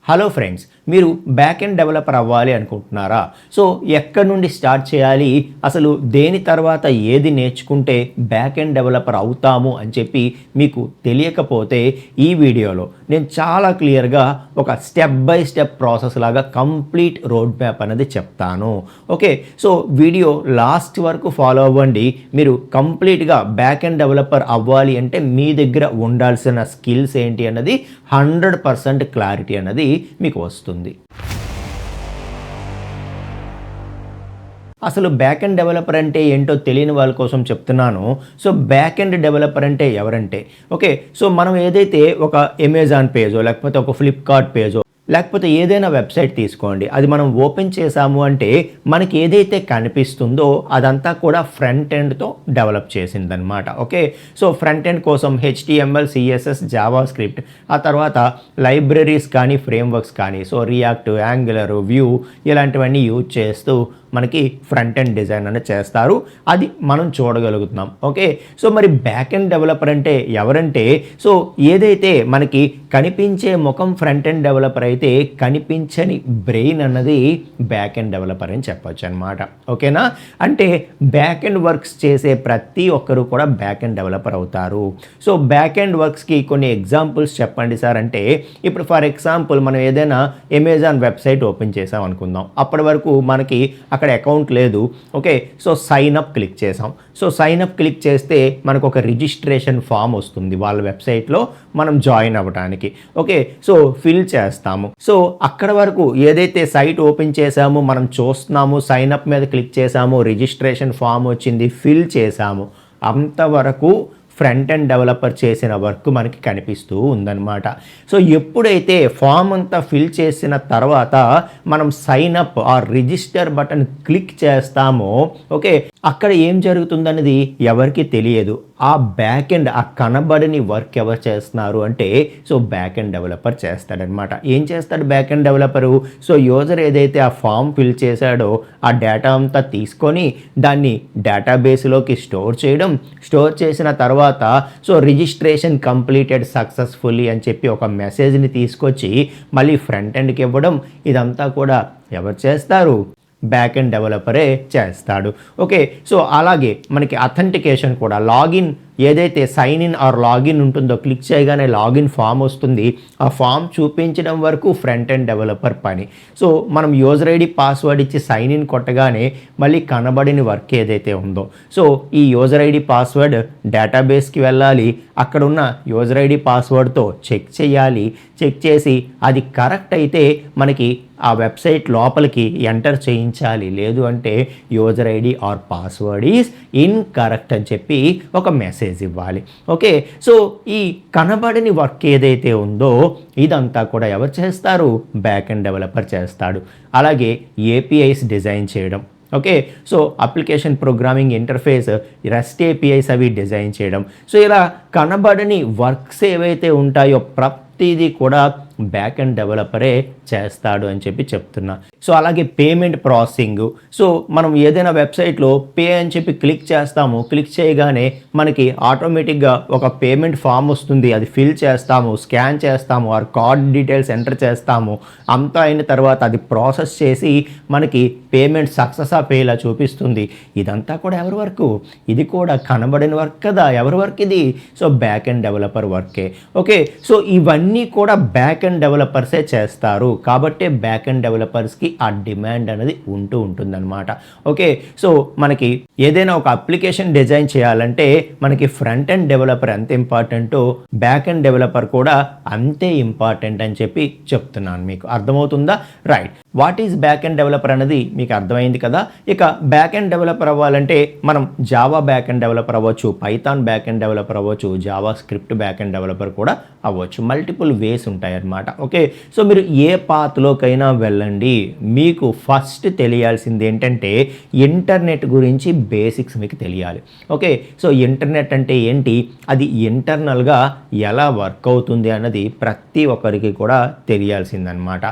Hello friends, మీరు back end developer అవ్వాలి అనుకుంటున్నారా? సో ఎక్కడి నుండి స్టార్ట్ చేయాలి, అసలు దేని తర్వాత ఏది నేర్చుకుంటే బ్యాక్ ఎండ్ డెవలపర్ అవుతాము అని చెప్పి మీకు తెలియకపోతే ఈ వీడియోలో నేను చాలా క్లియర్గా ఒక స్టెప్ బై స్టెప్ ప్రాసెస్ లాగా కంప్లీట్ రోడ్ మ్యాప్ అనేది చెప్తాను. ఓకే, సో వీడియో లాస్ట్ వరకు ఫాలో అవ్వండి. మీరు కంప్లీట్గా బ్యాక్ ఎండ్ డెవలపర్ అవ్వాలి అంటే మీ దగ్గర ఉండాల్సిన స్కిల్స్ ఏంటి అన్నది 100% క్లారిటీ అన్నది మీకు వస్తుంది. అసలు బ్యాక్ ఎండ్ డెవలపర్ అంటే ఏంటో తెలియని వాళ్ళ కోసం చెప్తున్నాను. సో బ్యాక్ ఎండ్ డెవలపర్ అంటే ఎవరంటే, ఓకే, సో మనం ఏదైతే ఒక అమెజాన్ పేజో లేకపోతే ఒక ఫ్లిప్కార్ట్ పేజో లేకపోతే ఏదైనా వెబ్సైట్ తీసుకోండి, అది మనం ఓపెన్ చేసాము అంటే మనకి ఏదైతే కనిపిస్తుందో అదంతా కూడా ఫ్రంట్ ఎండ్తో డెవలప్ చేసిందనమాట. ఓకే, సో ఫ్రంట్ ఎండ్ కోసం HTML, CSS, జావా స్క్రిప్ట్, ఆ తర్వాత లైబ్రరీస్ కానీ ఫ్రేమ్వర్క్స్ కానీ, సో రియాక్ట్, యాంగులర్, వ్యూ ఇలాంటివన్నీ యూజ్ చేస్తూ మనకి ఫ్రంట్ ఎండ్ డిజైన్ అనేది చేస్తారు. అది మనం చూడగలుగుతున్నాం. ఓకే, సో మరి బ్యాక్ ఎండ్ డెవలపర్ అంటే ఎవరంటే, సో ఏదైతే మనకి కనిపించే ముఖం ఫ్రంట్ ఎండ్ డెవలపర్ అయితే కనిపించని బ్రెయిన్ అన్నది బ్యాక్ ఎండ్ డెవలపర్ అని చెప్పొచ్చు అనమాట. ఓకేనా, అంటే బ్యాక్ ఎండ్ వర్క్స్ చేసే ప్రతి ఒక్కరు కూడా బ్యాక్ ఎండ్ డెవలపర్ అవుతారు. సో బ్యాక్ ఎండ్ వర్క్స్కి కొన్ని ఎగ్జాంపుల్స్ చెప్పండి సార్ అంటే, ఇప్పుడు ఫర్ ఎగ్జాంపుల్ మనం ఏదైనా అమెజాన్ వెబ్సైట్ ఓపెన్ చేసాం అనుకుందాం. అప్పటి వరకు మనకి అక్కడ అకౌంట్ లేదు. Okay, so sign up click చేసాం. సో సైన్ అప్ క్లిక్ చేస్తే మనకు ఒక రిజిస్ట్రేషన్ ఫామ్ వస్తుంది వాళ్ళ వెబ్సైట్లో మనం జాయిన్ అవ్వడానికి. ఓకే, సో ఫిల్ చేస్తాము. సో అక్కడ వరకు ఏదైతే సైట్ ఓపెన్ చేసామో మనం చూస్తున్నాము, సైన్ అప్ మీద క్లిక్ చేసాము, రిజిస్ట్రేషన్ ఫామ్ వచ్చింది, ఫిల్ చేసాము, అంతవరకు ఫ్రంట్ ఎండ్ డెవలపర్ చేసిన వర్క్ మనకి కనిపిస్తూ ఉందన్నమాట. సో ఎప్పుడైతే ఫామ్ అంతా ఫిల్ చేసిన తర్వాత మనం sign up or register button click చేస్తామో, ఓకే, అక్కడ ఏం జరుగుతుందనేది ఎవరికి తెలియదు. ఆ బ్యాక్ ఎండ్, ఆ కనబడని వర్క్ ఎవరు చేస్తున్నారు అంటే, సో బ్యాక్ ఎండ్ డెవలపర్ చేస్తాడనమాట. ఏం చేస్తాడు back end developer? So user ఏదైతే ఆ ఫామ్ ఫిల్ చేశాడో ఆ డేటా అంతా తీసుకొని దాన్ని డేటాబేస్లోకి స్టోర్ చేయడం, స్టోర్ చేసిన తర్వాత సో రిజిస్ట్రేషన్ కంప్లీటెడ్ సక్సెస్ఫుల్లీ అని చెప్పి ఒక మెసేజ్ని తీసుకొచ్చి మళ్ళీ ఫ్రంట్ ఎండ్కి ఇవ్వడం, ఇదంతా కూడా ఎవరు చేస్తారు? బ్యాక్ ఎండ్ డెవలపరే చేస్తాడు. ఓకే, సో అలాగే మనకి అథెంటికేషన్ కూడా, లాగిన్ ఏదైతే సైన్ ఇన్ ఆర్ లాగిన్ ఉంటుందో క్లిక్ చేయగానే లాగిన్ ఫామ్ వస్తుంది. ఆ ఫామ్ చూపించడం వరకు ఫ్రంట్ ఎండ్ డెవలపర్ పని. సో మనం యూజర్ ఐడి పాస్వర్డ్ ఇచ్చి సైన్ ఇన్ కొట్టగానే మళ్ళీ కనబడిన వర్క్ ఏదైతే ఉందో, సో ఈ యూజర్ ఐడి పాస్వర్డ్ డేటాబేస్కి వెళ్ళాలి, అక్కడ ఉన్న యూజర్ ఐడి పాస్వర్డ్తో చెక్ చేయాలి, చెక్ చేసి అది కరెక్ట్ అయితే మనకి ఆ వెబ్సైట్ లోపలికి ఎంటర్ చేయించాలి, లేదు అంటే user ID are password is incorrect అని చెప్పి ఒక మెసేజ్ ఇవ్వాలి. ఓకే, సో ఈ కనబడని వర్క్ ఏదైతే ఉందో ఇదంతా కూడా ఎవరు చేస్తారు? బ్యాక్ ఎండ్ డెవలపర్ చేస్తాడు. అలాగే APIs డిజైన్ చేయడం, okay, so application programming interface, rest APIs అవి డిజైన్ చేయడం. సో ఇలా కనబడని వర్క్స్ ఏవైతే ఉంటాయో ప్రతిదీ కూడా బ్యాక్ ఎండ్ డెవలపరే చేస్తాడు అని చెప్పి చెప్తున్నా. సో అలాగే పేమెంట్ ప్రాసెసింగ్, సో మనం ఏదైనా వెబ్సైట్లో పే అని చెప్పి క్లిక్ చేస్తాము, క్లిక్ చేయగానే మనకి ఆటోమేటిక్గా ఒక పేమెంట్ ఫామ్ వస్తుంది, అది ఫిల్ చేస్తాము, స్కాన్ చేస్తాము, ఆ కార్డ్ డీటెయిల్స్ ఎంటర్ చేస్తాము, అంతా అయిన తర్వాత అది ప్రాసెస్ చేసి మనకి పేమెంట్ సక్సెస్ ఆఫ్ ఇలా చూపిస్తుంది. ఇదంతా కూడా ఎవరి వర్క్? ఇది కూడా కనబడిన వర్క్ కదా. ఎవరి వర్క్ ఇది? సో బ్యాక్ ఎండ్ డెవలపర్ వర్కే. ఓకే, సో ఇవన్నీ కూడా బ్యాక్ ఎండ్ డెవలపర్సే చేస్తారు కాబట్టి బ్యాక్ ఎండ్ డెవలపర్స్కి ఆ డిమాండ్ అనేది ఉంటుందన్నమాట. ఓకే, సో మనకి ఏదైనా ఒక అప్లికేషన్ డిజైన్ చేయాలంటే మనకి ఫ్రంట్ ఎండ్ డెవలపర్ ఎంత ఇంపార్టెంటో బ్యాక్ ఎండ్ డెవలపర్ కూడా అంతే ఇంపార్టెంట్ అని చెప్పి చెప్తున్నాను. మీకు అర్థమవుతుందా? Right, what is back end developer అనేది మీకు అర్థమైంది కదా. ఇక బ్యాక్ ఎండ్ డెవలపర్ అవ్వాలంటే మనం జావా బ్యాక్ ఎండ్ డెవలపర్ అవ్వచ్చు, పైథాన్ బ్యాక్ ఎండ్ డెవలపర్ అవ్వచ్చు, Java script back end developer కూడా అవ్వచ్చు. మల్టిపుల్ వేస్ ఉంటాయి అన్నమాట. ఓకే, సో మీరు ఏ పాత్లోకైనా వెళ్ళండి, మీకు ఫస్ట్ తెలియాల్సింది ఏంటంటే ఇంటర్నెట్ గురించి బేసిక్స్ మీకు తెలియాలి. ఓకే, సో ఇంటర్నెట్ అంటే ఏంటి, అది ఇంటర్నల్గా ఎలా వర్క్ అవుతుంది అన్నది ప్రతి ఒక్కరికి కూడా తెలియాల్సిందనమాట.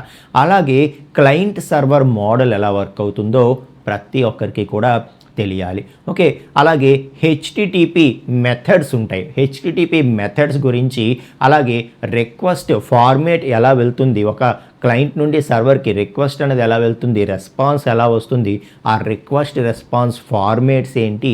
అలాగే క్లయింట్ సర్వర్ మోడల్ ఎలా వర్క్ అవుతుందో ప్రతి ఒక్కరికి కూడా తెలియాలి. ఓకే, అలాగే హెచ్టిటిపి మెథడ్స్ ఉంటాయి. హెచ్టిటిపి మెథడ్స్ గురించి, అలాగే రిక్వెస్ట్ ఫార్మేట్ ఎలా వెళ్తుంది, ఒక క్లయింట్ నుండి సర్వర్కి రిక్వెస్ట్ అనేది ఎలా వెళ్తుంది, రెస్పాన్స్ ఎలా వస్తుంది, ఆ రిక్వెస్ట్ రెస్పాన్స్ ఫార్మేట్స్ ఏంటి,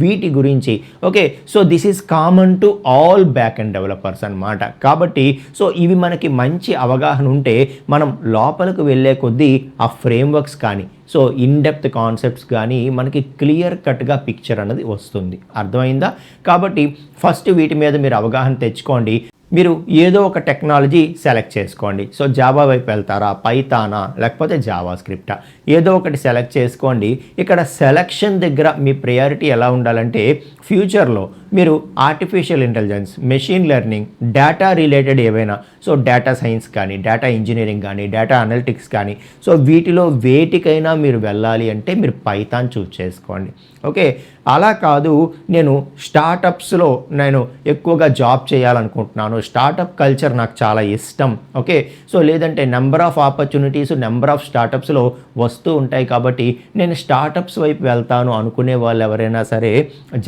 వీటి గురించి. Okay, so this is common to all back and developers అనమాట. కాబట్టి సో ఇవి మనకి మంచి అవగాహన ఉంటే మనం లోపలికి వెళ్ళే కొద్దీ ఆ ఫ్రేమ్వర్క్స్ కానీ సో ఇన్డెప్త్ కాన్సెప్ట్స్ కానీ మనకి క్లియర్ కట్గా పిక్చర్ అనేది వస్తుంది. అర్థమైందా? కాబట్టి ఫస్ట్ వీటి మీద మీరు అవగాహన తెచ్చుకోండి. మీరు ఏదో ఒక టెక్నాలజీ సెలెక్ట్ చేసుకోండి. సో జావా వైపు వెళ్తారా, పైథానా, లేకపోతే జావా స్క్రిప్టా, ఏదో ఒకటి సెలెక్ట్ చేసుకోండి. ఇక్కడ సెలెక్షన్ దగ్గర మీ ప్రయారిటీ ఎలా ఉండాలంటే ఫ్యూచర్లో మీరు artificial intelligence, machine learning, data related ఏవైనా, సో డేటా సైన్స్ కానీ, డేటా ఇంజనీరింగ్ కానీ, డేటా అనలిటిక్స్ కానీ, సో వీటిలో వేటికైనా మీరు వెళ్ళాలి అంటే మీరు పైథాన్ చూస్ చేసుకోండి. ఓకే, అలా కాదు నేను స్టార్టప్స్లో నేను ఎక్కువగా జాబ్ చేయాలనుకుంటున్నాను, స్టార్టప్ కల్చర్ నాకు చాలా ఇష్టం. ఓకే, సో లేదంటే number of opportunities, number of స్టార్టప్స్లో వస్తూ ఉంటాయి కాబట్టి నేను స్టార్టప్స్ వైపు వెళ్తాను అనుకునే వాళ్ళు ఎవరైనా సరే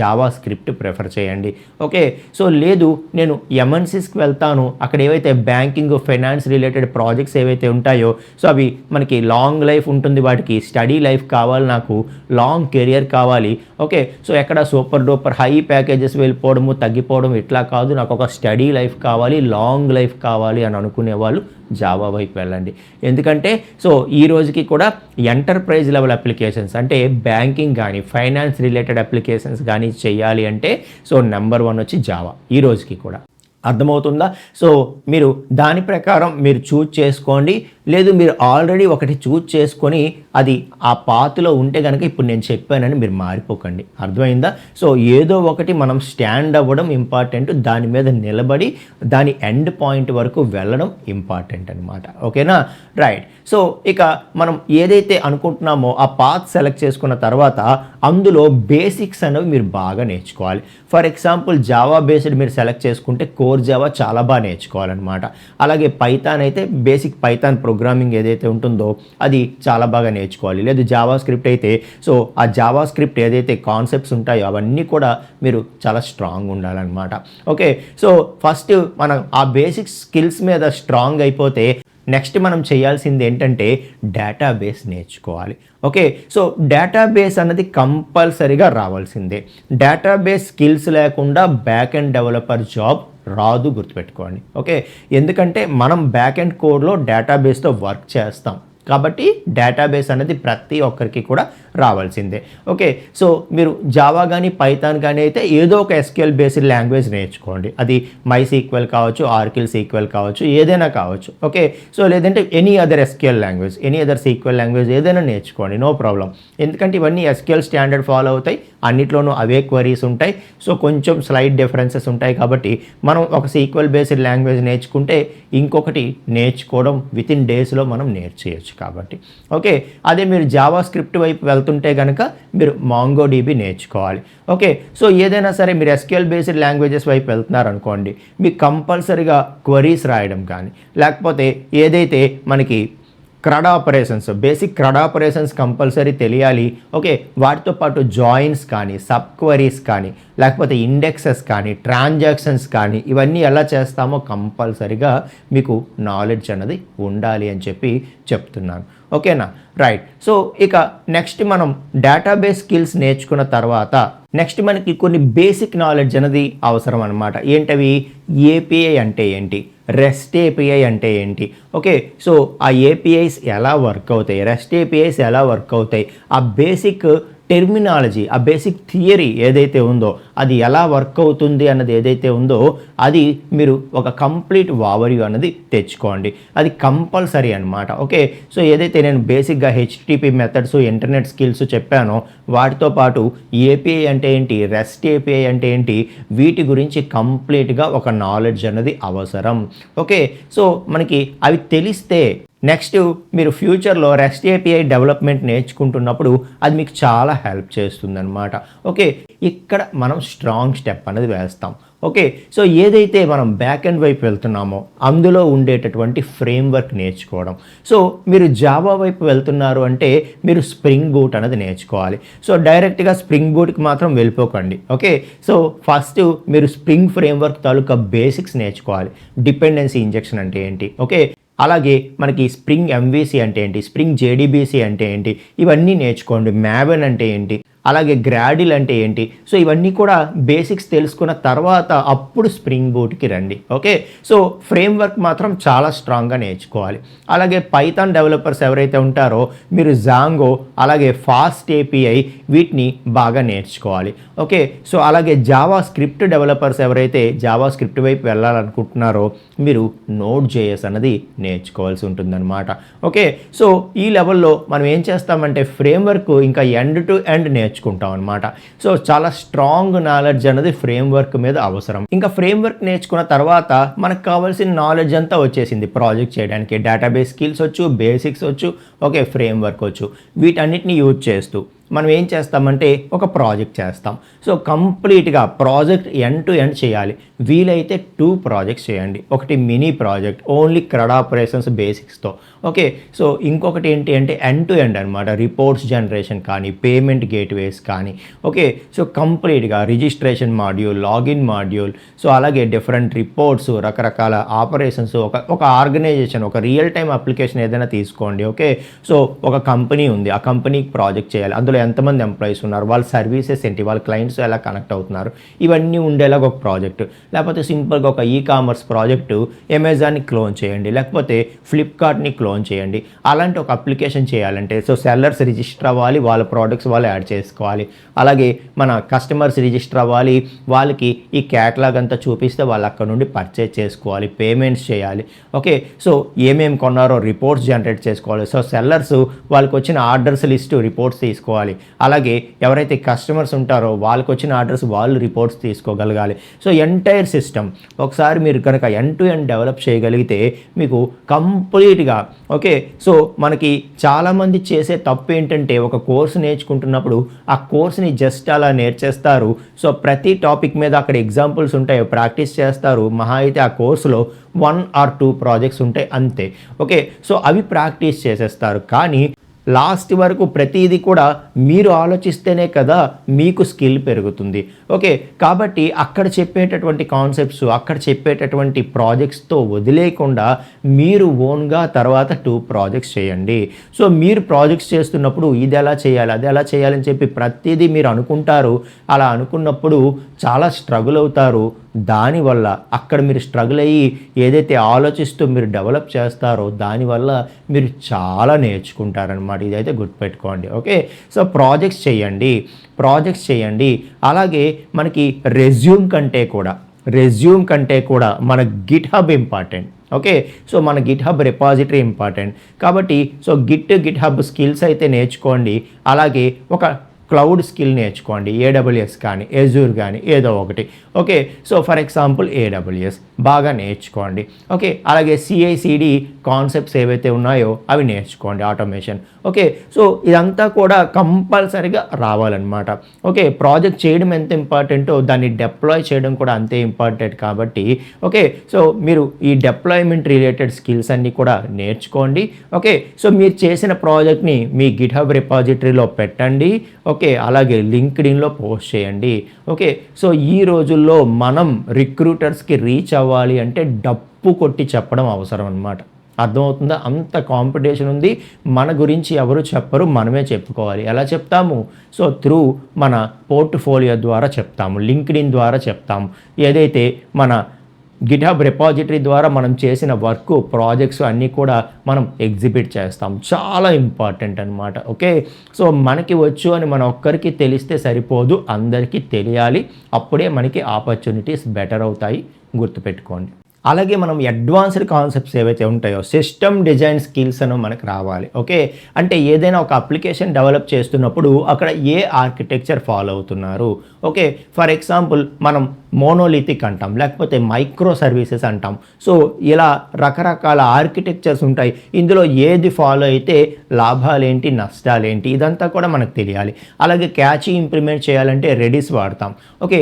జావా స్క్రిప్ట్ ప్రిఫర్ చేయండి. ఓకే, సో లేదు నేను ఎంఎన్సీస్కి వెళ్తాను, అక్కడ ఏవైతే బ్యాంకింగ్, ఫైనాన్స్ రిలేటెడ్ ప్రాజెక్ట్స్ ఏవైతే ఉంటాయో సో అవి మనకి లాంగ్ లైఫ్ ఉంటుంది, వాటికి స్టడీ లైఫ్ కావాలి, నాకు లాంగ్ కెరియర్ కావాలి. ఓకే, సో ఎక్కడ సూపర్ డూపర్ హై ప్యాకేజెస్ వెళ్ళిపోవడము, తగ్గిపోవడం ఇట్లా కాదు, నాకు ఒక స్టడీ లైఫ్ కావాలి, లాంగ్ లైఫ్ కావాలి అని అనుకునే వాళ్ళు జావా వైపు వెళ్ళండి. ఎందుకంటే సో ఈ రోజుకి కూడా ఎంటర్ప్రైజ్ లెవెల్ అప్లికేషన్స్ అంటే బ్యాంకింగ్ కానీ, ఫైనాన్స్ రిలేటెడ్ అప్లికేషన్స్ కానీ చేయాలి అంటే సో నెంబర్ 1 వచ్చి జావా ఈ రోజుకి కూడా. అర్థమవుతుందా? సో మీరు దాని ప్రకారం మీరు చూజ్ చేసుకోండి. లేదు మీరు ఆల్రెడీ ఒకటి చూజ్ చేసుకొని అది ఆ పాత్లో ఉంటే కనుక ఇప్పుడు నేను చెప్పానని మీరు మారిపోకండి. అర్థమైందా? సో ఏదో ఒకటి మనం స్టాండ్ అవ్వడం ఇంపార్టెంట్, దాని మీద నిలబడి దాని ఎండ్ పాయింట్ వరకు వెళ్ళడం ఇంపార్టెంట్ అనమాట. ఓకేనా? రైట్. సో ఇక మనం ఏదైతే అనుకుంటున్నామో ఆ పాత్ సెలెక్ట్ చేసుకున్న తర్వాత అందులో బేసిక్స్ అనేవి మీరు బాగా నేర్చుకోవాలి. ఫర్ ఎగ్జాంపుల్ జావా బేస్డ్ మీరు సెలెక్ట్ చేసుకుంటే కోర్ జావా చాలా బాగా నేర్చుకోవాలన్నమాట. అలాగే పైథాన్ అయితే బేసిక్ పైథాన్ ప్రోగ్రామింగ్ ఏదైతే ఉంటుందో అది చాలా బాగా నేర్చుకోవాలి. లేదు జావా స్క్రిప్ట్ అయితే సో ఆ జావా స్క్రిప్ట్ ఏదైతే కాన్సెప్ట్స్ ఉంటాయో అవన్నీ కూడా మీరు చాలా స్ట్రాంగ్ ఉండాలన్నమాట. ఓకే, సో ఫస్ట్ మనం ఆ బేసిక్ స్కిల్స్ మీద స్ట్రాంగ్ అయిపోతే నెక్స్ట్ మనం చేయాల్సింది ఏంటంటే డేటాబేస్ నేర్చుకోవాలి. ఓకే, సో డేటాబేస్ అన్నది కంపల్సరీగా రావాల్సిందే. డేటాబేస్ స్కిల్స్ లేకుండా బ్యాక్ ఎండ్ డెవలపర్ జాబ్ రాదు, గుర్తుపెట్టుకోండి. ఓకే, ఎందుకంటే మనం బ్యాక్ ఎండ్ కోడ్లో డేటాబేస్తో వర్క్ చేస్తాం కాబట్టి డేటాబేస్ అనేది ప్రతి ఒక్కరికి కూడా రావాల్సిందే. ఓకే, సో మీరు జావా కానీ పైథాన్ కానీ అయితే ఏదో ఒక ఎస్క్యూఎల్ బేస్డ్ లాంగ్వేజ్ నేర్చుకోండి. అది MySQL కావచ్చు, ఆర్కిల్ SQL కావచ్చు, ఏదైనా కావచ్చు. ఓకే, సో లేదంటే any other SQL language, any other SQL language ఏదైనా నేర్చుకోండి, నో ప్రాబ్లం. ఎందుకంటే ఇవన్నీ SQL స్టాండర్డ్ ఫాలో అవుతాయి, అన్నిట్లోనూ అవే క్వరీస్ ఉంటాయి. సో కొంచెం స్లైడ్ డిఫరెన్సెస్ ఉంటాయి కాబట్టి మనం ఒక SQL బేస్డ్ లాంగ్వేజ్ నేర్చుకుంటే ఇంకొకటి నేర్చుకోవడం వితిన్ డేస్లో మనం నేర్చేయచ్చు కాబట్టి. ఓకే, అదే మీరు జావా స్క్రిప్ట్ వైపు వెళ్తుంటే కనుక మీరు MongoDB నేర్చుకోవాలి. ఓకే, సో ఏదైనా సరే మీరు SQL బేస్డ్ లాంగ్వేజెస్ వైపు వెళ్తున్నారు అనుకోండి, మీకు కంపల్సరీగా క్వరీస్ రాయడం కానీ లేకపోతే ఏదైతే మనకి CRUD operations, basic CRUD operations compulsory తెలియాలి. ఓకే, వాటితో పాటు జాయిన్స్ కానీ, సబ్ క్వరీస్ కానీ, లేకపోతే ఇండెక్సెస్ కానీ, ట్రాన్సాక్షన్స్ కానీ ఇవన్నీ ఎలా చేస్తామో కంపల్సరీగా మీకు నాలెడ్జ్ అన్నది ఉండాలి అని చెప్పి చెప్తున్నాను. ఓకేనా? రైట్. సో ఇక నెక్స్ట్ మనం డేటాబేస్ స్కిల్స్ నేర్చుకున్న తర్వాత నెక్స్ట్ మనకి కొన్ని బేసిక్ నాలెడ్జ్ అనేది అవసరం అనమాట. ఏంటవి? API అంటే ఏంటి, రెస్ట్ API అంటే ఏంటి, ఓకే, సో ఆ APIs ఎలా వర్క్ అవుతాయి, రెస్ట్ APIs ఎలా వర్క్ అవుతాయి, ఆ బేసిక్ టెర్మినాలజీ, ఆ బేసిక్ థియరీ ఏదైతే ఉందో అది ఎలా వర్క్ అవుతుంది అన్నది ఏదైతే ఉందో అది మీరు ఒక కంప్లీట్ ఓవర్వ్యూ అన్నది తెచ్చుకోండి. అది కంపల్సరీ అనమాట. ఓకే, సో ఏదైతే నేను బేసిక్గా HTTP మెథడ్స్, ఇంటర్నెట్ స్కిల్స్ చెప్పానో వాటితో పాటు API అంటే ఏంటి, రెస్ట్ API అంటే ఏంటి, వీటి గురించి కంప్లీట్గా ఒక నాలెడ్జ్ అన్నది అవసరం. ఓకే, సో మనకి అవి తెలిస్తే నెక్స్ట్ మీరు ఫ్యూచర్లో రెస్ట్ API డెవలప్మెంట్ నేర్చుకుంటున్నప్పుడు అది మీకు చాలా హెల్ప్ చేస్తుందన్నమాట. ఓకే, ఇక్కడ మనం స్ట్రాంగ్ స్టెప్ అనేది వేస్తాం. ఓకే, సో ఏదైతే మనం బ్యాక్ ఎండ్ వైపు వెళ్తున్నామో అందులో ఉండేటటువంటి ఫ్రేమ్వర్క్ నేర్చుకోవడం. సో మీరు జావా వైపు వెళ్తున్నారు అంటే మీరు స్ప్రింగ్ బూట్ అనేది నేర్చుకోవాలి. సో డైరెక్ట్గా స్ప్రింగ్ బూట్కి మాత్రం వెళ్ళిపోకండి. ఓకే, సో ఫస్ట్ మీరు స్ప్రింగ్ ఫ్రేమ్వర్క్ తాలూకా బేసిక్స్ నేర్చుకోవాలి. డిపెండెన్సీ ఇంజెక్షన్ అంటే ఏంటి, ఓకే, అలాగే మనకి స్ప్రింగ్ ఎంవీసీ అంటే ఏంటి, స్ప్రింగ్ జేడీబీసీ అంటే ఏంటి, ఇవన్నీ నేర్చుకోండి. మ్యావెన్ అంటే ఏంటి, అలాగే గ్రాడిల్ అంటే ఏంటి. సో ఇవన్నీ కూడా బేసిక్స్ తెలుసుకున్న తర్వాత అప్పుడు స్ప్రింగ్ బూట్కి రండి. ఓకే, సో ఫ్రేమ్వర్క్ మాత్రం చాలా స్ట్రాంగ్గా నేర్చుకోవాలి. అలాగే పైథాన్ డెవలపర్స్ ఎవరైతే ఉంటారో మీరు జాంగో అలాగే ఫాస్ట్ ఏపీఐ వీటిని బాగా నేర్చుకోవాలి. ఓకే, సో అలాగే జావా స్క్రిప్ట్ డెవలపర్స్ ఎవరైతే జావా స్క్రిప్ట్ వైపు వెళ్ళాలనుకుంటున్నారో మీరు నోడ్ జేఎస్ అన్నది నేర్చుకోవాల్సి ఉంటుందన్నమాట. ఓకే, సో ఈ లెవెల్లో మనం ఏం చేస్తామంటే ఫ్రేమ్వర్క్ ఇంకా ఎండ్ టు ఎండ్ నేర్చుకుంటాం అనమాట. సో చాలా స్ట్రాంగ్ నాలెడ్జ్ అనేది ఫ్రేమ్వర్క్ మీద అవసరం. ఇంకా ఫ్రేమ్వర్క్ నేర్చుకున్న తర్వాత మనకు కావాల్సిన నాలెడ్జ్ అంతా వచ్చేసింది ప్రాజెక్ట్ చేయడానికి. డేటాబేస్ స్కిల్స్ వచ్చు, బేసిక్స్ వచ్చు, ఓకే, ఫ్రేమ్వర్క్ వచ్చు. వీటన్నిటిని యూజ్ చేస్తూ మనం ఏం చేస్తామంటే ఒక ప్రాజెక్ట్ చేస్తాం. సో కంప్లీట్గా ప్రాజెక్ట్ ఎండ్ టు ఎండ్ చేయాలి. వీలైతే 2 ప్రాజెక్ట్స్ చేయండి. ఒకటి mini project only CRUD operations బేసిక్స్తో. ఓకే, సో ఇంకొకటి ఏంటి అంటే ఎండ్ టు ఎండ్ అనమాట, రిపోర్ట్స్ జనరేషన్ కానీ, పేమెంట్ గేట్వేస్ కానీ. ఓకే, సో కంప్లీట్గా registration module, login module, so అలాగే డిఫరెంట్ రిపోర్ట్స్, రకరకాల ఆపరేషన్స్. ఒక ఆర్గనైజేషన్, ఒక రియల్ టైమ్ అప్లికేషన్ ఏదైనా తీసుకోండి. ఓకే, సో ఒక కంపెనీ ఉంది, ఆ కంపెనీకి ప్రాజెక్ట్ చేయాలి. అందులో ఎంతమంది ఎంప్లాయీస్ ఉన్నారు, వాళ్ళ సర్వీసెస్ ఏంటి, వాళ్ళ క్లయింట్స్ ఎలా కనెక్ట్ అవుతున్నారు, ఇవన్నీ ఉండేలాగా ఒక ప్రాజెక్టు. లేకపోతే సింపుల్గా ఒక కామర్స్ ప్రాజెక్టు, అమెజాన్ని క్లోన్ చేయండి, లేకపోతే ఫ్లిప్కార్ట్ని క్లోన్ చేయండి. అలాంటి ఒక అప్లికేషన్ చేయాలంటే సో సెల్లర్స్ రిజిస్టర్ అవ్వాలి, వాళ్ళ ప్రోడక్ట్స్ వాళ్ళు యాడ్ చేసుకోవాలి. అలాగే మన కస్టమర్స్ రిజిస్టర్ అవ్వాలి, వాళ్ళకి ఈ క్యాటలాగ్ అంతా చూపిస్తే వాళ్ళు అక్కడ నుండి పర్చేజ్ చేసుకోవాలి, పేమెంట్స్ చేయాలి. ఓకే, సో ఏమేమి కొన్నారో రిపోర్ట్స్ జనరేట్ చేసుకోవాలి. సో సెల్లర్స్ వాళ్ళకి వచ్చిన ఆర్డర్స్ లిస్టు రిపోర్ట్స్ తీసుకోవాలి. అలాగే ఎవరైతే కస్టమర్స్ ఉంటారో వాళ్ళకి వచ్చిన ఆర్డర్స్ వాళ్ళు రిపోర్ట్స్ తీసుకోగలగాలి. సో ఎంటైర్ సిస్టమ్ ఒకసారి మీరు కనుక ఎండ్ టు ఎండ్ డెవలప్ చేయగలిగితే మీకు కంప్లీట్గా ఓకే. సో మనకి చాలామంది చేసే తప్పు ఏంటంటే ఒక కోర్సు నేర్చుకుంటున్నప్పుడు ఆ కోర్స్ని జస్ట్ అలా నేర్చేస్తారు. సో ప్రతి టాపిక్ మీద అక్కడ ఎగ్జాంపుల్స్ ఉంటాయి, ప్రాక్టీస్ చేస్తారు. మహా అయితే ఆ కోర్సులో 1 or 2 ప్రాజెక్ట్స్ ఉంటాయి అంతే. ఓకే, సో అవి ప్రాక్టీస్ చేసేస్తారు. కానీ లాస్ట్ వరకు ప్రతిదీ కూడా మీరు ఆలోచిస్తేనే కదా మీకు స్కిల్ పెరుగుతుంది. ఓకే, కాబట్టి అక్కడ చెప్పేటటువంటి కాన్సెప్ట్స్, అక్కడ చెప్పేటటువంటి ప్రాజెక్ట్స్తో వదిలేయకుండా మీరు ఓన్గా తర్వాత 2 ప్రాజెక్ట్స్ చేయండి. సో మీరు ప్రాజెక్ట్స్ చేస్తున్నప్పుడు ఇది ఎలా చేయాలి, అది ఎలా చేయాలని చెప్పి ప్రతిదీ మీరు అనుకుంటారు. అలా అనుకున్నప్పుడు చాలా స్ట్రగుల్ అవుతారు. దానివల్ల అక్కడ మీరు స్ట్రగుల్ అయ్యి ఏదైతే ఆలోచిస్తూ మీరు డెవలప్ చేస్తారో దానివల్ల మీరు చాలా నేర్చుకుంటారనమాట. ఇదైతే గుర్తుపెట్టుకోండి. ఓకే, సో ప్రాజెక్ట్స్ చేయండి. అలాగే మనకి రెజ్యూమ్ కంటే కూడా మన గిట్హబ్ ఇంపార్టెంట్. ఓకే, సో మన గిట్హబ్ రిపాజిటరీ ఇంపార్టెంట్. కాబట్టి సో గిట్హబ్ స్కిల్స్ అయితే నేర్చుకోండి. అలాగే ఒక క్లౌడ్ స్కిల్ నేర్చుకోండి, ఏడబ్ల్యూఎస్ కానీ ఎజూర్ కానీ ఏదో ఒకటి. Okay, so for example AWS బాగా నేర్చుకోండి. ఓకే, అలాగే సిఐసిడి కాన్సెప్ట్స్ ఏవైతే ఉన్నాయో అవి నేర్చుకోండి, ఆటోమేషన్. ఓకే, సో ఇదంతా కూడా కంపల్సరీగా రావాలన్నమాట. ఓకే, ప్రాజెక్ట్ చేయడం ఎంత ఇంపార్టెంటో దాన్ని డిప్లాయ్ చేయడం కూడా అంతే ఇంపార్టెంట్. కాబట్టి ఓకే, సో మీరు ఈ డిప్లాయ్మెంట్ రిలేటెడ్ స్కిల్స్ అన్నీ కూడా నేర్చుకోండి. ఓకే, సో మీరు చేసిన ప్రాజెక్ట్ని మీ గిట్హబ్ రిపాజిటరీలో పెట్టండి. ఓకే, అలాగే లింక్డ్ఇన్లో పోస్ట్ చేయండి. ఓకే, సో ఈ రోజుల్లో మనం రిక్రూటర్స్కి రీచ్ అవ్వాలి అంటే డప్పు కొట్టి చెప్పడం అవసరం అన్నమాట. అర్థమవుతుందా? అంత కాంపిటీషన్ ఉంది. మన గురించి ఎవరు చెప్పరు, మనమే చెప్పుకోవాలి. ఎలా చెప్తాము? సో త్రూ మన పోర్ట్ఫోలియో ద్వారా చెప్తాము, లింక్డ్ఇన్ ద్వారా చెప్తాము. ఏదైతే మన గిట్హబ్ రిపాజిటరీ ద్వారా మనం చేసిన వర్క్, ప్రాజెక్ట్స్ అన్నీ కూడా మనం ఎగ్జిబిట్ చేస్తాం. చాలా ఇంపార్టెంట్ అనమాట. ఓకే, సో మనకి వచ్చు అని మన ఒక్కరికి తెలిస్తే సరిపోదు, అందరికీ తెలియాలి. అప్పుడే మనకి ఆపర్చునిటీస్ బెటర్ అవుతాయి, గుర్తుపెట్టుకోండి. అలాగే మనం అడ్వాన్స్డ్ కాన్సెప్ట్స్ ఏవైతే ఉంటాయో సిస్టమ్ డిజైన్ స్కిల్స్ అని మనకు రావాలి. ఓకే, అంటే ఏదైనా ఒక అప్లికేషన్ డెవలప్ చేస్తున్నప్పుడు అక్కడ ఏ ఆర్కిటెక్చర్ ఫాలో అవుతున్నారు. ఓకే, ఫర్ ఎగ్జాంపుల్ మనం మోనోలిథిక్ అంటాం, లేకపోతే మైక్రో సర్వీసెస్ అంటాం. సో ఇలా రకరకాల ఆర్కిటెక్చర్స్ ఉంటాయి. ఇందులో ఏది ఫాలో అయితే లాభాలేంటి, నష్టాలేంటి, ఇదంతా కూడా మనకు తెలియాలి. అలాగే క్యాచీ ఇంప్లిమెంట్ చేయాలంటే రెడిస్ వాడతాం. ఓకే,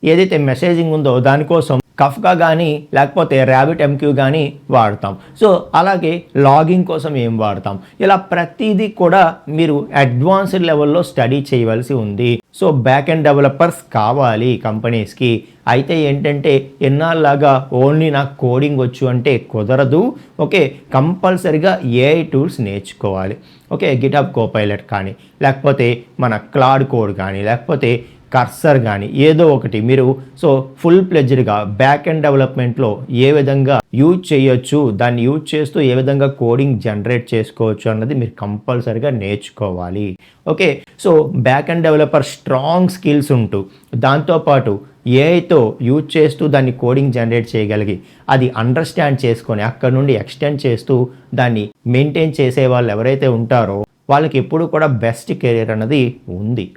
ఏదైతే మెసేజింగ్ ఉందో దానికోసం కఫ్కా కానీ లేకపోతే ర్యాబిట్ ఎంక్యూ కానీ వాడతాం. సో అలాగే లాగింగ్ కోసం ఏం వాడతాం, ఇలా ప్రతిదీ కూడా మీరు అడ్వాన్స్డ్ లెవెల్లో స్టడీ చేయవలసి ఉంది. సో బ్యాక్ ఎండ్ డెవలపర్స్ కావాలి కంపెనీస్కి. అయితే ఏంటంటే ఎన్నాళ్ళలాగా ఓన్లీ నాకు కోడింగ్ వచ్చు అంటే కుదరదు. ఓకే, కంపల్సరిగా ఏఐ టూల్స్ నేర్చుకోవాలి. ఓకే, గిటబ్ కోపైలట్ కానీ, లేకపోతే మన క్లాడ్ కోడ్ కానీ, లేకపోతే కర్సర్ కానీ ఏదో ఒకటి మీరు సో ఫుల్ ప్లెడ్జ్డ్గా బ్యాక్ ఎండ్ డెవలప్మెంట్లో ఏ విధంగా యూజ్ చేయొచ్చు, దాన్ని యూజ్ చేస్తూ ఏ విధంగా కోడింగ్ జనరేట్ చేసుకోవచ్చు అన్నది మీరు కంపల్సరిగా నేర్చుకోవాలి. Okay, so back end developer strong skills ఉంటూ దాంతోపాటు ఏఐతో యూజ్ చేస్తూ దాన్ని కోడింగ్ జనరేట్ చేయగలిగి అది అండర్స్టాండ్ చేసుకొని అక్కడ నుండి ఎక్స్టెండ్ చేస్తూ దాన్ని మెయింటైన్ చేసే వాళ్ళు ఎవరైతే ఉంటారో వాళ్ళకి ఎప్పుడు కూడా బెస్ట్ కెరీర్ అన్నది ఉంది.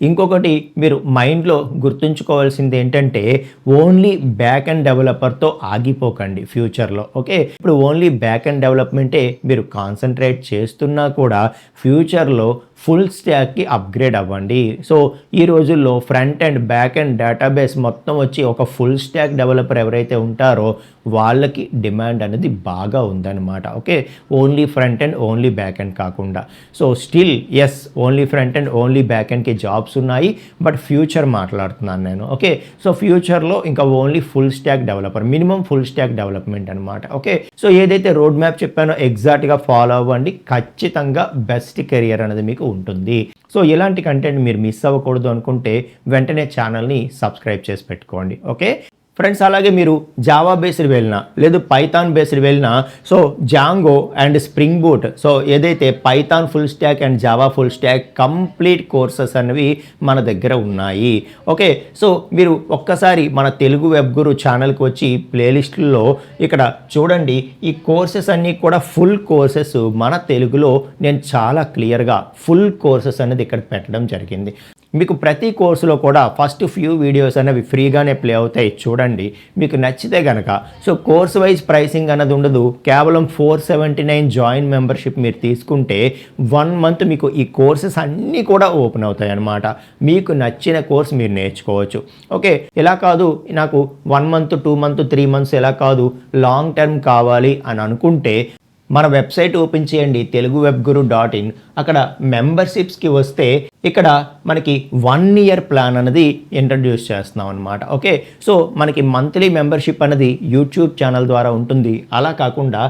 ఇంకొకటి మీరు మైండ్లో గుర్తుంచుకోవాల్సింది ఏంటంటే ఓన్లీ బ్యాక్ అండ్ డెవలపర్తో ఆగిపోకండి ఫ్యూచర్లో. ఓకే, ఇప్పుడు ఓన్లీ బ్యాక్ అండ్ డెవలప్మెంటే మీరు కాన్సన్ట్రేట్ చేస్తున్నా కూడా ఫ్యూచర్లో ఫుల్ స్టాక్కి అప్గ్రేడ్ అవ్వండి. సో ఈ రోజుల్లో front and back and database మొత్తం వచ్చి ఒక ఫుల్ స్టాక్ డెవలపర్ ఎవరైతే ఉంటారో వాళ్ళకి డిమాండ్ అనేది బాగా ఉందన్నమాట. Okay, only front end only back end కాకుండా. So still yes, only front end only back అండ్కి జాబ్స్ ఉన్నాయి, బట్ ఫ్యూచర్ మాట్లాడుతున్నాను నేను. ఓకే, సో ఫ్యూచర్లో ఇంకా only full stack developer, minimum full stack development అనమాట. ఓకే, సో ఏదైతే రోడ్ మ్యాప్ చెప్పానో ఎగ్జాక్ట్గా ఫాలో అవ్వండి, ఖచ్చితంగా బెస్ట్ కెరియర్ అనేది మీకు ఉంటుంది. సో ఇలాంటి కంటెంట్ మీరు మిస్ అవ్వకూడదు అనుకుంటే వెంటనే ఛానల్ని సబ్స్క్రైబ్ చేసి పెట్టుకోండి. ఓకే ఫ్రెండ్స్, అలాగే మీరు జావా బేస్డ్ వెళ్ళినా లేదు పైథాన్ బేస్డ్ వెళ్ళినా so Django and Spring Boot, so ఏదైతే Python full stack and Java full stack complete courses అనేవి మన దగ్గర ఉన్నాయి. ఓకే, సో మీరు ఒక్కసారి మన తెలుగు వెబ్ గురు ఛానల్కి వచ్చి ప్లేలిస్టుల్లో ఇక్కడ చూడండి, ఈ కోర్సెస్ అన్నీ కూడా ఫుల్ కోర్సెస్ మన తెలుగులో నేను చాలా క్లియర్గా ఫుల్ కోర్సెస్ అనేది ఇక్కడ పెట్టడం జరిగింది. మీకు ప్రతి కోర్సులో కూడా ఫస్ట్ ఫ్యూ వీడియోస్ అనేవి ఫ్రీగానే ప్లే అవుతాయి, చూడండి. మీకు నచ్చితే కనుక సో కోర్స్ వైజ్ ప్రైసింగ్ అన్నది ఉండదు, కేవలం 479 జాయిన్ మెంబర్షిప్ మీరు తీసుకుంటే 1 మంత్ మీకు ఈ కోర్సెస్ అన్నీ కూడా ఓపెన్ అవుతాయి అన్నమాట. మీకు నచ్చిన కోర్స్ మీరు నేర్చుకోవచ్చు. ఓకే, ఇలా కాదు నాకు 1 మంత్ 2 మంత్ 3 మంత్స్ ఇలా కాదు, లాంగ్ టర్మ్ కావాలి అని అనుకుంటే మన వెబ్సైట్ ఓపెన్ చేయండి, teluguwebguru.in. అక్కడ మెంబర్షిప్స్కి వస్తే ఇక్కడ మనకి 1 ఇయర్ ప్లాన్ అనేది ఇంట్రడ్యూస్ చేస్తున్నాం అనమాట. ఓకే, సో మనకి మంత్లీ మెంబర్షిప్ అనేది యూట్యూబ్ ఛానల్ ద్వారా ఉంటుంది. అలా కాకుండా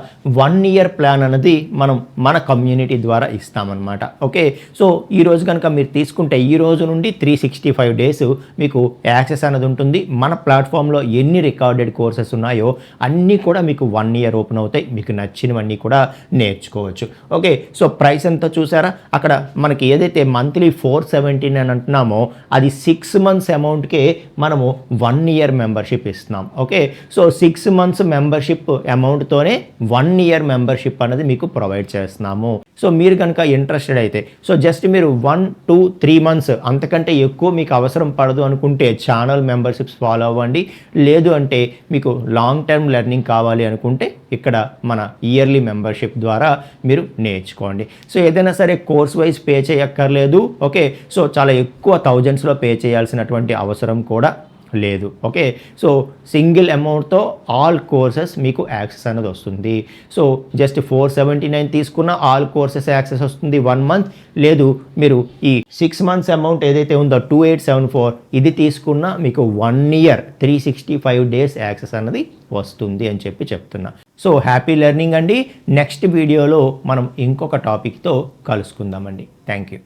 1 ఇయర్ ప్లాన్ అనేది మనం మన కమ్యూనిటీ ద్వారా ఇస్తామన్నమాట. ఓకే, సో ఈరోజు కనుక మీరు తీసుకుంటే ఈ రోజు నుండి 365 డేస్ మీకు యాక్సెస్ అనేది ఉంటుంది. మన ప్లాట్ఫామ్లో ఎన్ని రికార్డెడ్ కోర్సెస్ ఉన్నాయో అన్నీ కూడా మీకు 1 ఇయర్ ఓపెన్ అవుతాయి, మీకు నచ్చినవన్నీ కూడా నేర్చుకోవచ్చు. ఓకే, సో ప్రైస్ ఎంత చూసారా, అక్కడ మనకి ఏదైతే మంత్లీ 479 అని అంటున్నామో అది 6 మంత్స్ అమౌంట్కే మనము 1 ఇయర్ మెంబర్షిప్ ఇస్తున్నాం. ఓకే, సో 6 మంత్స్ మెంబర్షిప్ అమౌంట్తోనే 1 ఇయర్ మెంబర్షిప్ అనేది మీకు ప్రొవైడ్ చేస్తున్నాము. సో మీరు కనుక ఇంట్రెస్టెడ్ అయితే సో జస్ట్ మీరు 1 2 3 మంత్స్ అంతకంటే ఎక్కువ మీకు అవసరం పడదు అనుకుంటే ఛానల్ మెంబర్షిప్స్ ఫాలో అవ్వండి. లేదు అంటే మీకు లాంగ్ టర్మ్ లెర్నింగ్ కావాలి అనుకుంటే ఇక్కడ మన ఇయర్లీ మెంబర్షిప్ ద్వారా మీరు నేర్చుకోండి. సో ఏదైనా సరే కోర్స్ వైజ్ పే చేయక్కర్లేదు. ఓకే, సో చాలా ఎక్కువ థౌజండ్స్లో పే చేయాల్సినటువంటి అవసరం కూడా లేదు. ఓకే, సో సింగిల్ అమౌంట్తో ఆల్ కోర్సెస్ మీకు యాక్సెస్ అనేది వస్తుంది. సో జస్ట్ 479 తీసుకున్న ఆల్ కోర్సెస్ యాక్సెస్ వస్తుంది 1 మంత్. లేదు మీరు ఈ 6 మంత్స్ అమౌంట్ ఏదైతే ఉందో 2874 ఇది తీసుకున్న మీకు 1 ఇయర్ 365 డేస్ యాక్సెస్ అనేది వస్తుంది అని చెప్తున్నా. సో హ్యాపీ లెర్నింగ్ అండి. నెక్స్ట్ వీడియోలో మనం ఇంకొక టాపిక్తో కలుసుకుందామండి. Thank you.